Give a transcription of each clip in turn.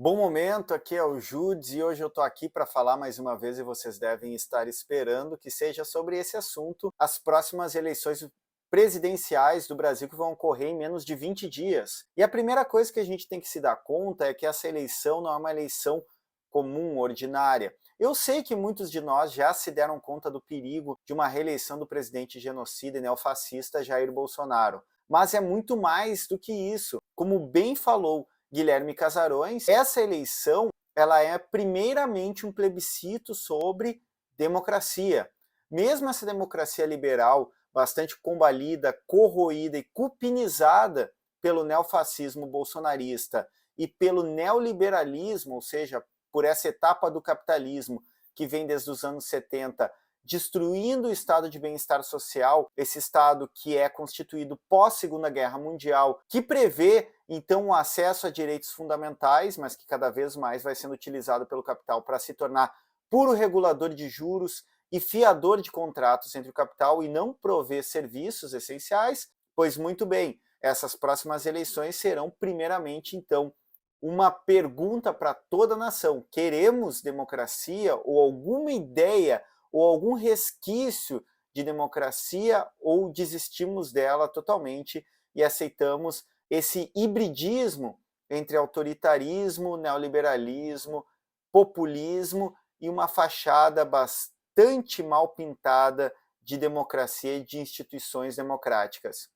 Bom momento, aqui é o Judes e hoje eu estou aqui para falar mais uma vez e vocês devem estar esperando que seja sobre esse assunto, as próximas eleições presidenciais do Brasil que vão ocorrer em menos de 20 dias. E a primeira coisa que a gente tem que se dar conta é que essa eleição não é uma eleição comum, ordinária. Eu sei que muitos de nós já se deram conta do perigo de uma reeleição do presidente genocida e neofascista Jair Bolsonaro, mas é muito mais do que isso. Como bem falou Guilherme Casarões, essa eleição ela é primeiramente um plebiscito sobre democracia. Mesmo essa democracia liberal, bastante combalida, corroída e cupinizada pelo neofascismo bolsonarista e pelo neoliberalismo, ou seja, por essa etapa do capitalismo que vem desde os anos 70, destruindo o estado de bem-estar social, esse estado que é constituído pós-Segunda Guerra Mundial, que prevê então o acesso a direitos fundamentais, mas que cada vez mais vai sendo utilizado pelo capital para se tornar puro regulador de juros e fiador de contratos entre o capital e não prover serviços essenciais. Pois muito bem, essas próximas eleições serão primeiramente então uma pergunta para toda a nação: queremos democracia ou alguma ideia ou algum resquício de democracia, ou desistimos dela totalmente e aceitamos esse hibridismo entre autoritarismo, neoliberalismo, populismo e uma fachada bastante mal pintada de democracia e de instituições democráticas.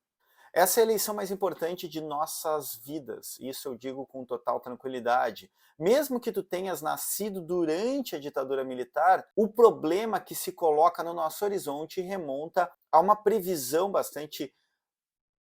Essa é a eleição mais importante de nossas vidas, isso eu digo com total tranquilidade. Mesmo que tu tenhas nascido durante a ditadura militar, o problema que se coloca no nosso horizonte remonta a uma previsão bastante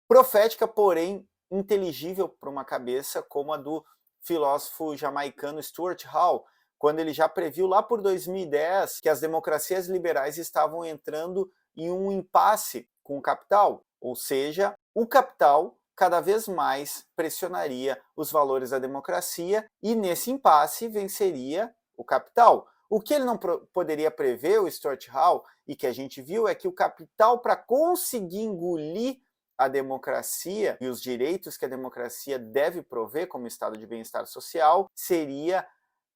profética, porém inteligível para uma cabeça como a do filósofo jamaicano Stuart Hall, quando ele já previu lá por 2010 que as democracias liberais estavam entrando em um impasse com o capital, ou seja, o capital cada vez mais pressionaria os valores da democracia e nesse impasse venceria o capital. O que ele não poderia prever, o Stuart Hall, e que a gente viu, é que o capital, para conseguir engolir a democracia e os direitos que a democracia deve prover como estado de bem-estar social, seria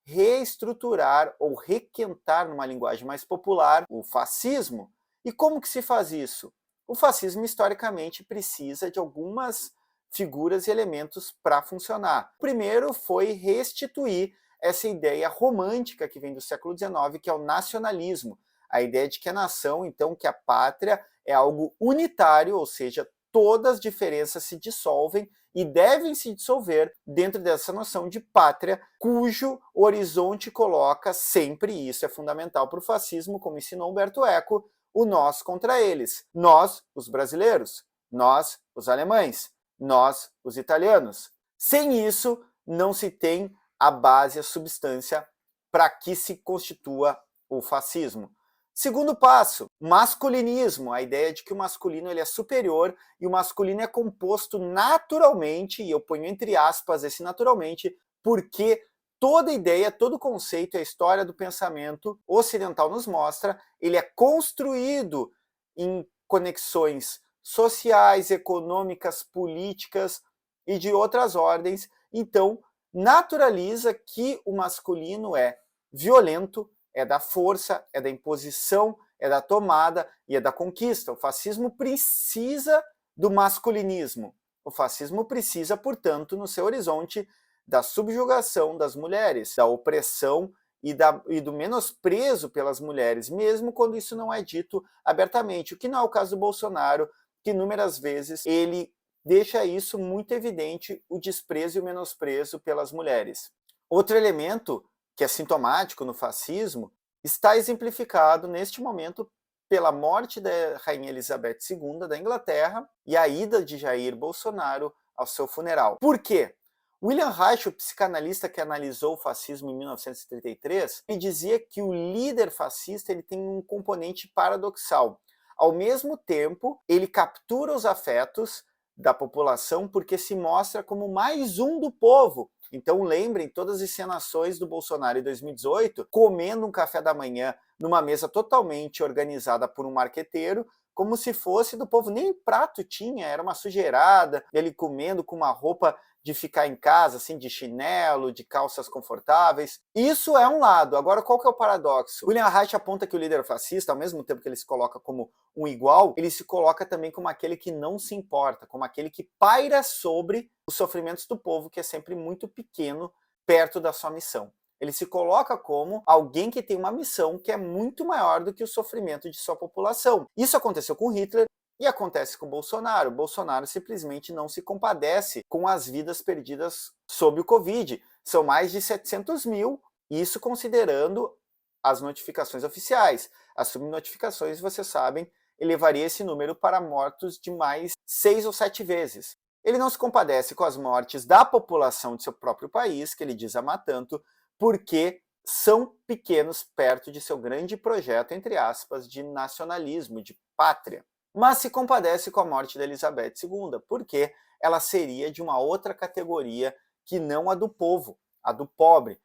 reestruturar ou requentar, numa linguagem mais popular, o fascismo. E como que se faz isso? O fascismo, historicamente, precisa de algumas figuras e elementos para funcionar. O primeiro foi restituir essa ideia romântica que vem do século XIX, que é o nacionalismo. A ideia de que a nação, então, que a pátria é algo unitário, ou seja, todas as diferenças se dissolvem e devem se dissolver dentro dessa noção de pátria, cujo horizonte coloca sempre, e isso é fundamental para o fascismo, como ensinou Humberto Eco, o nós contra eles. Nós, os brasileiros, nós, os alemães, nós, os italianos. Sem isso, não se tem a base, a substância para que se constitua o fascismo. Segundo passo, masculinismo, a ideia de que o masculino ele é superior e o masculino é composto naturalmente, e eu ponho entre aspas esse naturalmente, porque toda ideia, todo conceito, a história do pensamento ocidental nos mostra, ele é construído em conexões sociais, econômicas, políticas e de outras ordens, então naturaliza que o masculino é violento, é da força, é da imposição, é da tomada e é da conquista. O fascismo precisa do masculinismo. O fascismo precisa, portanto, no seu horizonte, da subjugação das mulheres, da opressão e do menosprezo pelas mulheres, mesmo quando isso não é dito abertamente, o que não é o caso do Bolsonaro, que inúmeras vezes ele deixa isso muito evidente, o desprezo e o menosprezo pelas mulheres. Outro elemento que é sintomático no fascismo, está exemplificado neste momento pela morte da Rainha Elizabeth II da Inglaterra e a ida de Jair Bolsonaro ao seu funeral. Por quê? William Reich, o psicanalista que analisou o fascismo em 1933, ele dizia que o líder fascista ele tem um componente paradoxal. Ao mesmo tempo, ele captura os afetos da população porque se mostra como mais um do povo. Então lembrem todas as encenações do Bolsonaro em 2018, comendo um café da manhã numa mesa totalmente organizada por um marqueteiro, como se fosse do povo, nem prato tinha, era uma sujeirada, ele comendo com uma roupa de ficar em casa, assim, de chinelo, de calças confortáveis. Isso é um lado. Agora, qual que é o paradoxo? William Reich aponta que o líder fascista, ao mesmo tempo que ele se coloca como um igual, ele se coloca também como aquele que não se importa, como aquele que paira sobre os sofrimentos do povo, que é sempre muito pequeno perto da sua missão. Ele se coloca como alguém que tem uma missão que é muito maior do que o sofrimento de sua população. Isso aconteceu com Hitler e acontece com Bolsonaro. Bolsonaro simplesmente não se compadece com as vidas perdidas sob o Covid. São mais de 700 mil, isso considerando as notificações oficiais. As subnotificações, vocês sabem, elevaria esse número para mortos de mais 6 ou 7 vezes. Ele não se compadece com as mortes da população de seu próprio país, que ele diz amar tanto, porque são pequenos perto de seu grande projeto, entre aspas, de nacionalismo, de pátria. Mas se compadece com a morte da Elizabeth II, porque ela seria de uma outra categoria que não a do povo, a do pobre,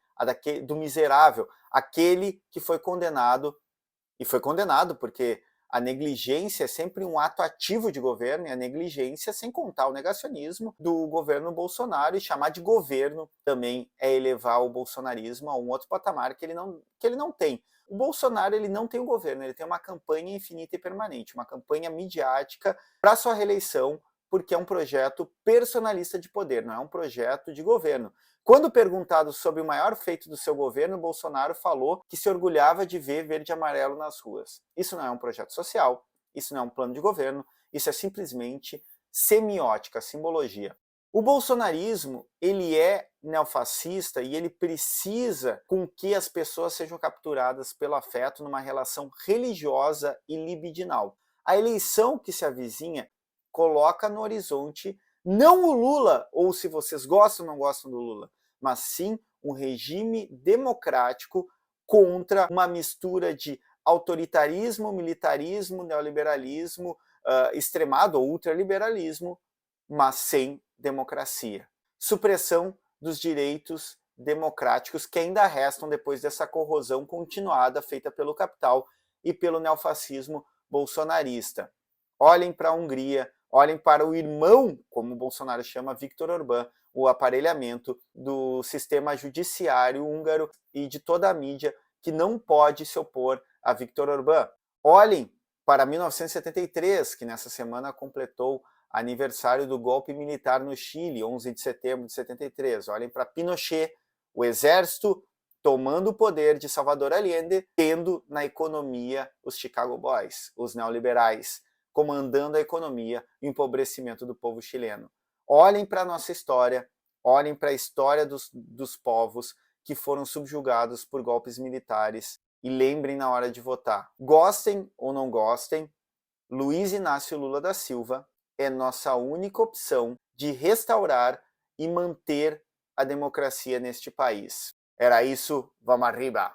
do miserável, aquele que foi condenado, e foi condenado porque a negligência é sempre um ato ativo de governo, e a negligência, sem contar o negacionismo do governo Bolsonaro, e chamar de governo também é elevar o bolsonarismo a um outro patamar que ele não tem. O Bolsonaro, ele não tem um governo, ele tem uma campanha infinita e permanente, uma campanha midiática para sua reeleição, porque é um projeto personalista de poder, não é um projeto de governo. Quando perguntado sobre o maior feito do seu governo, Bolsonaro falou que se orgulhava de ver verde e amarelo nas ruas. Isso não é um projeto social, isso não é um plano de governo, isso é simplesmente semiótica, simbologia. O bolsonarismo, ele é neofascista e ele precisa com que as pessoas sejam capturadas pelo afeto numa relação religiosa e libidinal. A eleição que se avizinha coloca no horizonte não o Lula, ou se vocês gostam ou não gostam do Lula, mas sim um regime democrático contra uma mistura de autoritarismo, militarismo, neoliberalismo, extremado ou ultraliberalismo, mas sem democracia. Supressão dos direitos democráticos que ainda restam depois dessa corrosão continuada feita pelo capital e pelo neofascismo bolsonarista. Olhem para a Hungria, olhem para o irmão, como o Bolsonaro chama, Viktor Orbán, o aparelhamento do sistema judiciário húngaro e de toda a mídia que não pode se opor a Viktor Orbán. Olhem para 1973, que nessa semana completou aniversário do golpe militar no Chile, 11 de setembro de 73. Olhem para Pinochet, o exército tomando o poder de Salvador Allende, tendo na economia os Chicago Boys, os neoliberais, comandando a economia e o empobrecimento do povo chileno. Olhem para a nossa história, olhem para a história dos povos que foram subjugados por golpes militares e lembrem na hora de votar. Gostem ou não gostem, Luiz Inácio Lula da Silva é nossa única opção de restaurar e manter a democracia neste país. Era isso, vamos arriba!